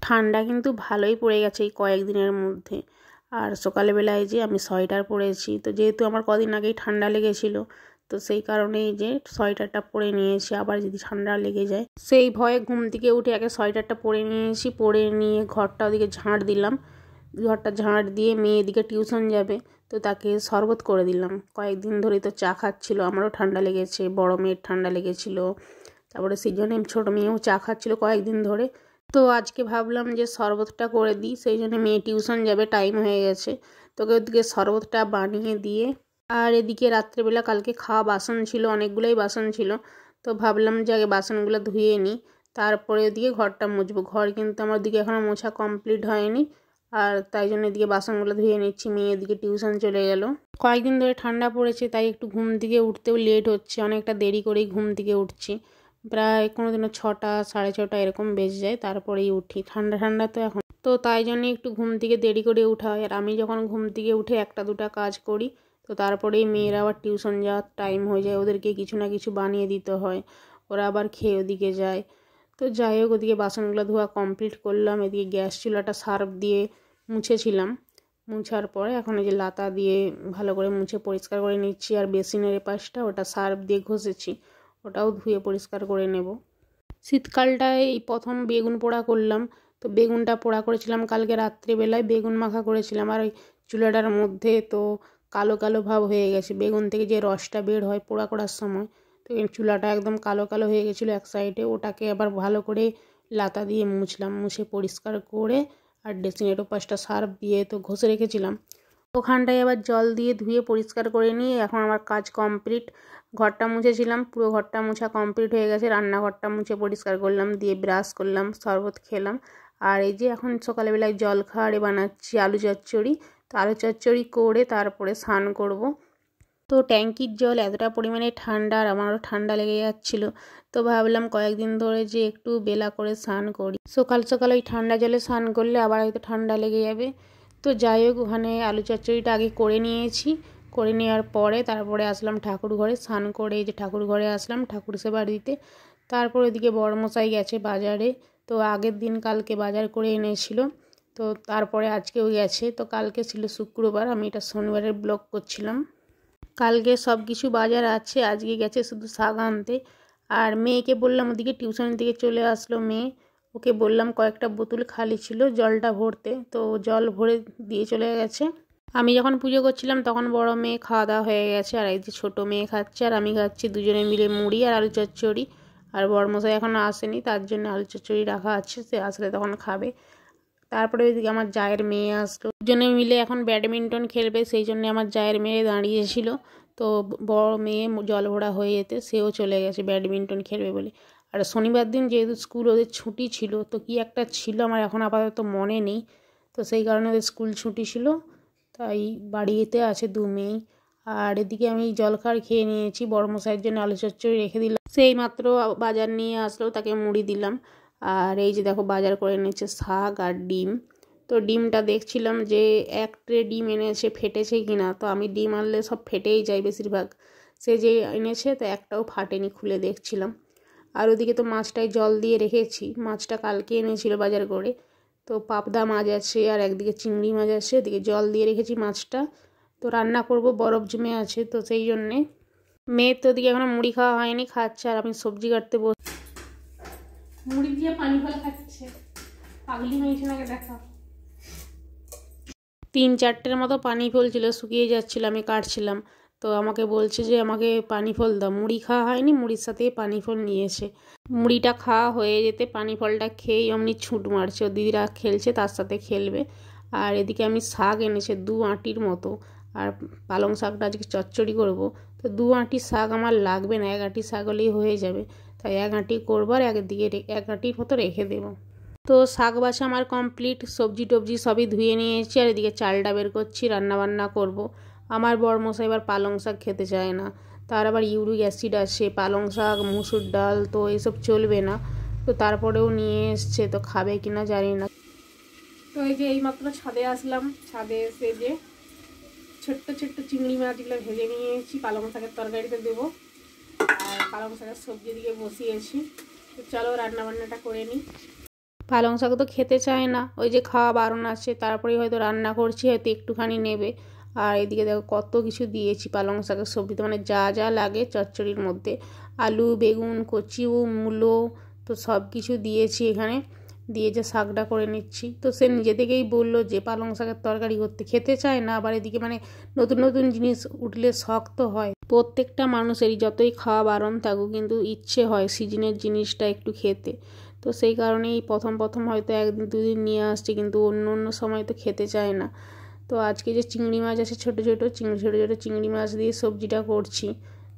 ঠান্ডা কিন্তু ভালোই পড়ে গেছে এই কয়েকদিনের মধ্যে। আর সকালবেলায় যে আমি সোয়েটার পরেছি, তো যেহেতু আমার কদিন আগেই ঠান্ডা লেগেছিল, তো সেই কারণেই যে সোয়েটারটা পরে নিয়েছি, আবার যদি ঠান্ডা লেগে যায় সেই ভয়ে ঘুম থেকে উঠে আগে সোয়েটারটা পরে নিয়েছি। পরে নিয়ে ঘরটা ওদিকে ঝাঁট দিলাম, ঘরটা ঝাঁট দিয়ে মেয়ে এদিকে টিউশন যাবে, তো তাকে শরবত করে দিলাম। কয়েকদিন ধরেই তো চা খাচ্ছিল, আমারও ঠান্ডা লেগেছে, বড় মেয়ের ঠান্ডা লেগেছিল, তারপরে সেই জন্য ছোটো মেয়েও চা খাচ্ছিল কয়েকদিন ধরে। তো আজকে ভাবলাম যে শরবতটা করে দিই, সেই জন্য মেয়ে টিউশন যাবে, টাইম হয়ে গেছে, তোকে ওদিকে শরবতটা বানিয়ে দিয়ে। আর এদিকে রাত্রেবেলা কালকে খাওয়া বাসন ছিল, অনেকগুলোই বাসন ছিল, তো ভাবলাম যে আগে বাসনগুলো ধুয়ে নিই, তারপরে ওদিকে ঘরটা মুছবো। ঘর কিন্তু আমার দিকে এখনও মোছা কমপ্লিট হয়নি, আর তাই জন্য এদিকে বাসনগুলো ধুয়ে নিচ্ছি। মেয়ে এদিকে টিউশন চলে গেল। কয়েকদিন ধরে ঠান্ডা পড়েছে, তাই একটু ঘুম থেকে উঠতেও লেট হচ্ছে, অনেকটা দেরি করেই ঘুম থেকে উঠছি। প্রায় কোনো দিনও 6টা 6:30 এরকম বেজে যায়, তারপরেই উঠি। ঠান্ডা ঠান্ডা তো এখন, তো তাই জন্যই একটু ঘুম থেকে দেরি করে উঠা হয়। আর আমি যখন ঘুম থেকে উঠে একটা দুটা কাজ করি, তো তারপরেই মেয়েরা আবার টিউশন যাওয়ার টাইম হয়ে যায়, ওদেরকে কিছু না কিছু বানিয়ে দিতে হয়, ওরা আবার খেয়ে ওদিকে যায়। তো যাই হোক, ওদিকে বাসনগুলো ধোয়া কমপ্লিট করলাম। এদিকে গ্যাস চুলাটা সার্ফ দিয়ে মুছেছিলাম, মুছার পরে এখন এই যে লাতা দিয়ে ভালো করে মুছে পরিষ্কার করে নিচ্ছি। আর বেসিনের এপাশটা ওটা সার্ফ দিয়ে ঘষেছি, ওটাও ধুয়ে পরিষ্কার করে নেব। শীতকালটায় এই প্রথম বেগুন পোড়া করলাম, তো বেগুনটা পোড়া করেছিলাম কালকে রাত্রিবেলায়, বেগুন মাখা করেছিলাম। আর ওই চুলাটার মধ্যে তো কালো কালো ভাব হয়ে গেছে, বেগুন থেকে যে রসটা বের হয় পোড়া করার সময়, তো এই চুলাটা একদম কালো কালো হয়ে গেছিলো এক সাইডে। ওটাকে আবার ভালো করে লাতা দিয়ে মুছলাম, মুছে পরিষ্কার করে আর ড্রেসিংয়ের ওপাশটা সার্ফ দিয়ে তো ঘষে রেখেছিলাম, ওখানটায় আবার জল দিয়ে ধুয়ে পরিষ্কার করে নিয়ে এখন আমার কাজ কমপ্লিট। ঘরটা মুছেছিলাম, পুরো ঘরটা মোছা কমপ্লিট হয়ে গেছে। রান্নাঘরটা মুছে পরিষ্কার করলাম, দিয়ে ব্রাশ করলাম, শরবত খেলাম। আর এই যে এখন সকালবেলায় জল খাবারে বানাচ্ছি আলু চচ্চড়ি। তো আলু চচ্চড়ি করে তারপরে স্নান করব। তো ট্যাঙ্কির জল এতটা পরিমাণে ঠান্ডা, আর আমারও ঠান্ডা লেগে যাচ্ছিলো, তো ভাবলাম কয়েকদিন ধরে যে একটু বেলা করে স্নান করি। সকাল সকাল ওই ঠান্ডা জলে স্নান করলে আবার হয়তো ঠান্ডা লেগে যাবে। তো যাই হোক, ওখানে আলু চচ্চড়িটা আগে করে নিয়েছি, করে নেওয়ার পরে তারপরে আসলাম ঠাকুর ঘরে। স্নান করে এই যে ঠাকুর ঘরে আসলাম ঠাকুর সেবা দিতে। তারপর ওদিকে বড়মশাই গেছে বাজারে, তো আগের দিন কালকে বাজার করে এনেছিল, তো তারপরে আজকেও গেছে। তো কালকে ছিল শুক্রবার, আমি এটা শনিবারের ব্লগ করছিলাম। কালকে সব কিছু বাজার আছে, আজকে গেছে শুধু শাক আনতে। আর মেয়েকে বললাম, ওদিকে টিউশন থেকে চলে আসলো মেয়ে, ওকে বললাম কয়েকটা বোতল খালি ছিল জলটা ভরতে, তো জল ভরে দিয়ে চলে গেছে। আমি যখন পুজো করছিলাম তখন বড় মেয়ে খাওয়া দাওয়া হয়ে গেছে, আর এই যে ছোটো মেয়ে খাচ্ছে আর আমি খাচ্ছি, দুজনে মিলে মুড়ি আর আলু চচ্চড়ি। আর বড়মশাই এখনও আসেনি, তার জন্য আলু চচ্চড়ি রাখা আছে, সে আসলে তখন খাবে। তারপরে ওইদিকে আমার জায়ের মেয়ে আসলো, দুজনে মিলে এখন ব্যাডমিন্টন খেলবে, সেই জন্য আমার জায়ের মেয়ে দাঁড়িয়েছিল। তো বড় মেয়ে জল ভরা হয়ে যেতে সেও চলে গেছে ব্যাডমিন্টন খেলবে বলে। আর শনিবার দিন যেহেতু স্কুল ওদের ছুটি ছিল, তো কি একটা ছিল আমার এখন আপাতত মনে নেই, তো সেই কারণে ওদের স্কুল ছুটি ছিল, তাই বাড়িতে আছে দু মেয়ে। আর এদিকে আমি জলখাবার খেয়ে নিয়েছি, বড়মশাইয়ের জন্য আলু চচ্চড়ি রেখে দিলাম, সেই মাত্র বাজার নিয়ে আসলো, তাকে মুড়ি দিলাম। আর এই যে দেখো বাজার করে এনেছে শাক আর ডিম। তো ডিমটা দেখছিলাম যে এক ট্রে ডিম এনেছে, ফেটেছে কিনা, তো আমি ডিম আনলে সব ফেটেই যায় বেশিরভাগ, সে যে এনেছে তো একটাও ফাটেনি, খুলে দেখছিলাম। আর ওদিকে তো মাছটায় জল দিয়ে রেখেছি, মাছটা কালকে এনেছিল বাজার করে, তো পাবদা মাছ আছে আর একদিকে চিংড়ি মাছ আছে, এদিকে জল দিয়ে রেখেছি মাছটা, তো রান্না করব, বরফ জমে আছে, তো সেই জন্যে। মেয়ের তো ওদিকে এখনো মুড়ি খাওয়া হয়নি, খাচ্ছে, আর আমি সবজি কাটতে মুড়ি দিয়ে পানি ফল খাচ্ছে, পাগলি হয়েছে নাকি দেখা। 3-4টের মতো পানি ফল ছিল, শুকিয়ে যাচ্ছিল, আমি কাটছিলাম, তো আমাকে বলছে যে আমাকে পানি ফল দাও, মুড়ি খাওয়া হয়নি, মুড়ির সাথে পানি ফল নিয়েছে। মুড়িটা খাওয়া হয়ে যেতে পানি ফলটা খেয়েই অমনি ছুট মারছে, ও দিদিরা খেলছে তার সাথে খেলবে। আর এদিকে আমি শাক এনেছে 2 আঁটির মতো, আর পালং শাকটা আজকে চচ্চড়ি করব, তো 2 আঁটি শাক আমার লাগবে না, 1 আঁটি শাক হলেই হয়ে যাবে, তাই 1 আঁটি করবো আর একদিকে 1 আঁটির মতো রেখে দেবো। তো শাক বাছা আমার কমপ্লিট, সবজি টবজি সবই ধুয়ে নিয়েছি, আর এদিকে চালটা বের করছি, রান্নাবান্না করব। আমার বড়মশাই এবার পালং শাক খেতে চায় না, তার আবার ইউরিক অ্যাসিড আছে, পালং শাক মুসুর ডাল তো এসব চলবে না, তো তারপরেও নিয়ে এসছে, তো খাবে কিনা জানি না। তো এই যে এইমাত্র ছাদে আসলাম, ছাদে এসে যে ছোট্ট ছোট্ট চিংড়ি মাছগুলো ভেজে নিয়েছি, পালং শাকের তরকারিতে দেবো, আর পালং শাকের সবজি দিকে বসিয়েছি। তো চলো রান্নাবান্নাটা করে নিই। পালং শাক তো খেতে চায় না, ওই যে খাওয়া বারণ আছে, তারপরেই হয়তো রান্না করছি, হয়তো একটুখানি নেবে। আর এদিকে দেখো কত কিছু দিয়েছি পালং শাকের সবজিতে, মানে যা যা লাগে চচ্চড়ির মধ্যে, আলু, বেগুন, কচি, মূলো, তো সব কিছু দিয়েছি এখানে। দিয়ে যে শাকটা করে নিচ্ছি, তো সে নিজে থেকেই বললো যে পালং শাকের তরকারি করতে, খেতে চায় না। আবার এদিকে মানে নতুন নতুন জিনিস উঠলে শখ তো হয়, প্রত্যেকটা মানুষেরই যতই খাওয়া বারণ থাকুক কিন্তু ইচ্ছে হয় সিজনের জিনিসটা একটু খেতে। তো সেই কারণেই প্রথম প্রথম হয়তো একদিন দুদিন নিয়ে আসছে, কিন্তু অন্য অন্য সময় তো খেতে চায় না। তো আজকে যে চিংড়ি মাছ আছে, ছোটো ছোটো চিংড়ি মাছ দিয়ে সবজিটা করছি,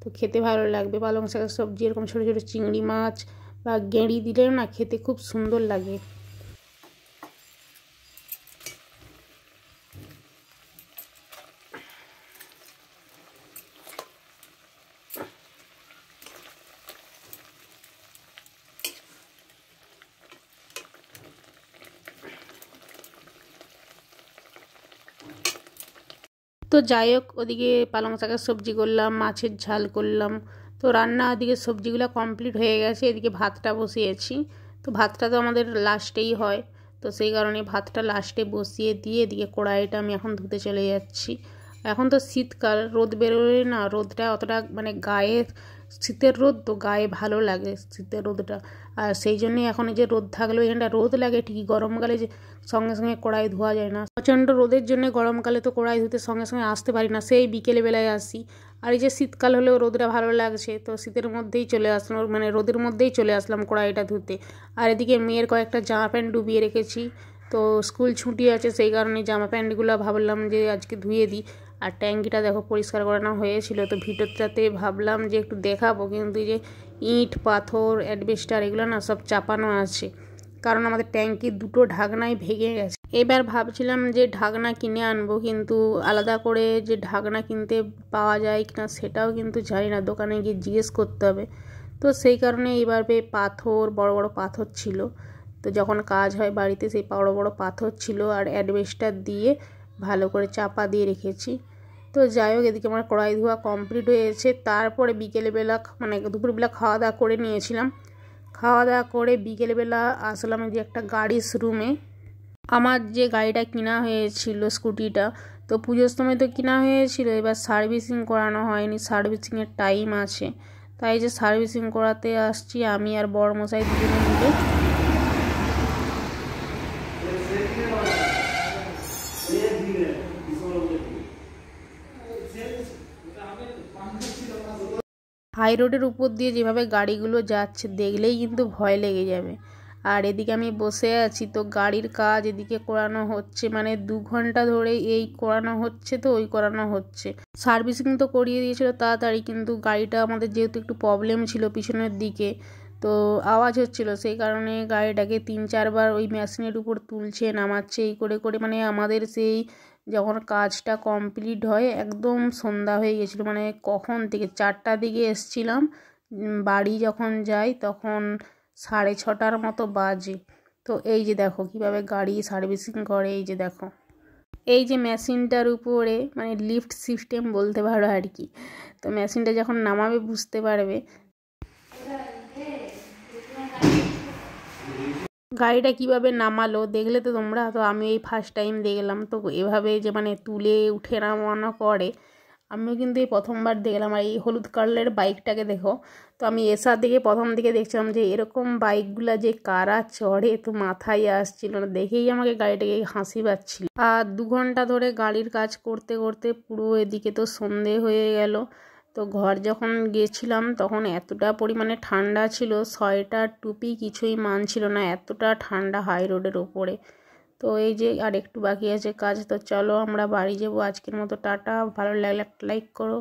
তো খেতে ভালো লাগবে। পালং শাকের সবজি এরকম ছোটো ছোটো চিংড়ি মাছ বা গেঁড়ি দিলেও না খেতে খুব সুন্দর লাগে। তো যাই হোক, ওদিকে পালং শাকের সবজি করলাম, মাছের ঝাল করলাম, তো রান্না ওদিকে সবজিগুলো কমপ্লিট হয়ে গেছে। এদিকে ভাতটা বসিয়েছি, তো ভাতটা তো আমাদের লাস্টেই হয়, তো সেই কারণে ভাতটা লাস্টে বসিয়ে দিয়ে এদিকে কড়াইটা আমি এখন ধুতে চলে যাচ্ছি। এখন তো শীতকাল, রোদ বেরোলে না রোদটা অতটা মানে গায়ে, শীতের রোদ তো গায়ে ভালো লাগে শীতের রোদটা। আর সেই জন্যই এখন এই যে রোদ থাকলেও এখানটা রোদ লাগে ঠিকই, গরমকালে যে সঙ্গে সঙ্গে কড়াই ধোয়া যায় না, প্রচণ্ড রোদের জন্য গরমকালে তো কড়াই ধুতে সঙ্গে সঙ্গে আসতে পারি না, সেই বিকেলে বেলায় আসি। আর এই যে শীতকাল হলেও রোদটা ভালো লাগছে, তো শীতের মধ্যেই চলে আসলাম, মানে রোদের মধ্যেই চলে আসলাম কড়াইটা ধুতে। আর এদিকে মেয়ের কয়েকটা জামা প্যান্ট ডুবিয়ে রেখেছি, তো স্কুল ছুটি আছে সেই কারণে জামা প্যান্টগুলো ভাবলাম যে আজকে ধুয়ে দিই। আর ট্যাঙ্কিটা দেখো পরিষ্কার করানো হয়েছিল, তো ভিতরটাতে ভাবলাম যে একটু দেখাবো, কিন্তু যে ইট পাথর অ্যাডবেস্টার এগুলো না সব চাপানো আছে, কারণ আমাদের ট্যাঙ্কির দুটো ঢাকনাই ভেঙে গেছে। এবার ভাবছিলাম যে ঢাকনা কিনে আনবো, কিন্তু আলাদা করে যে ঢাকনা কিনতে পাওয়া যায় কিনা সেটাও কিন্তু জানি না, দোকানে গিয়ে জিজ্ঞেস করতে হবে। তো সেই কারণে এবার পাথর, বড় বড় পাথর ছিল, তো যখন কাজ হয় বাড়িতে সেই বড় বড় পাথর ছিল আর অ্যাডবেস্টার দিয়ে ভালো করে চাপা দিয়ে রেখেছি। তো যাই হোক, এদিকে আমার কড়াই ধোয়া কমপ্লিট হয়েছে। তারপরে বিকেলবেলা মানে দুপুরবেলা খাওয়া দাওয়া করে নিয়েছিলাম, খাওয়া দাওয়া করে বিকেলবেলা আসলাম যে একটা গাড়ির শোরুমে। আমার যে গাড়িটা কেনা হয়েছিল স্কুটিটা, তো পুজোর সময় তো কেনা হয়েছিল, এবার সার্ভিসিং করানো হয়নি, সার্ভিসিংয়ের টাইম আছে, তাই যে সার্ভিসিং করাতে আসছি আমি আর বড়মশাই দুজনে মিলে। হাই রোডের উপর দিয়ে যেভাবে গাড়িগুলো যাচ্ছে দেখলেই কিন্তু ভয় লেগে যাবে। আর এদিকে আমি বসে আছি, তো গাড়ির কাজ এদিকে করানো হচ্ছে, মানে 2 ঘন্টা ধরে এই করানো হচ্ছে, তো ওই করানো হচ্ছে। সার্ভিসিং তো করিয়ে দিয়েছিল তাড়াতাড়ি, কিন্তু গাড়িটা আমাদের যেহেতু একটু প্রবলেম ছিল পিছনের দিকে, তো আওয়াজ হচ্ছিল, সেই কারণে গাড়িটাকে 3-4 বার ওই মেশিনের উপর তুলছে নামাচ্ছে, এই করে করে মানে আমাদের সেই যখন কাজটা কমপ্লিট হয় একদম সন্ধ্যা হয়ে গেছিলো, মানে কখন থেকে 4টার দিকে এসছিলাম, বাড়ি যখন যাই তখন 6:30টার মতো বাজে। তো এই যে দেখো কিভাবে গাড়ি সার্ভিসিং করে, এই যে দেখো এই যে মেশিনটার উপরে মানে লিফট সিস্টেম বলতে পারো আর কি, তো মেশিনটা যখন নামাবে বুঝতে পারবে। গাড়িটা কিভাবে নামালো দেখলে তো তোমরা, তো আমি এই ফার্স্ট টাইম দেখলাম, তো এভাবে যে মানে তুলে উঠে নামানো করে আমিও কিন্তু এই প্রথমবার দেখলাম। আর এই হলুদ কালারের বাইকটাকে দেখো, তো আমি এসার দিকে প্রথম দিকে দেখছিলাম যে এরকম বাইকগুলা যে কারা চড়ে, তো মাথায় আসছিল না, দেখেই আমাকে গাড়িটাকে হাসি পাচ্ছিল। আর 2 ঘন্টা ধরে গাড়ির কাজ করতে করতে পুরো এদিকে তো সন্ধে হয়ে গেল। তো ঘর যখন গেছিলাম তখন এতটা পরিমাণে ঠান্ডা ছিল, সোয়েটার টুপি কিছুই মানছিল না, এতটা ঠান্ডা হাই রোডের ওপরে। তো এই যে আর একটু বাকি আছে কাজ, তো চলো আমরা বাড়ি যাবো। আজকের মতো টাটা, ভালো লাগলে একটা লাইক করো।